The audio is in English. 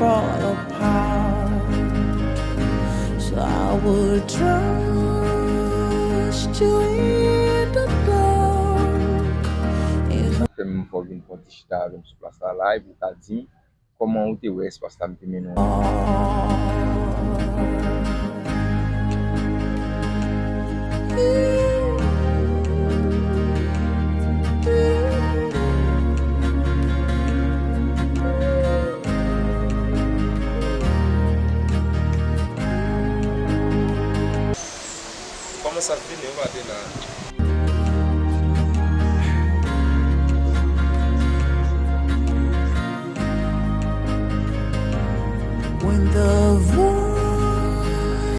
fall apart. So I would trust you in the dark. Ke mwen fò vin pou ti chita avèm sou plas la live, ou ta di, koman ou te wè espas la mte menon? Koman sa vini ou va de la? When the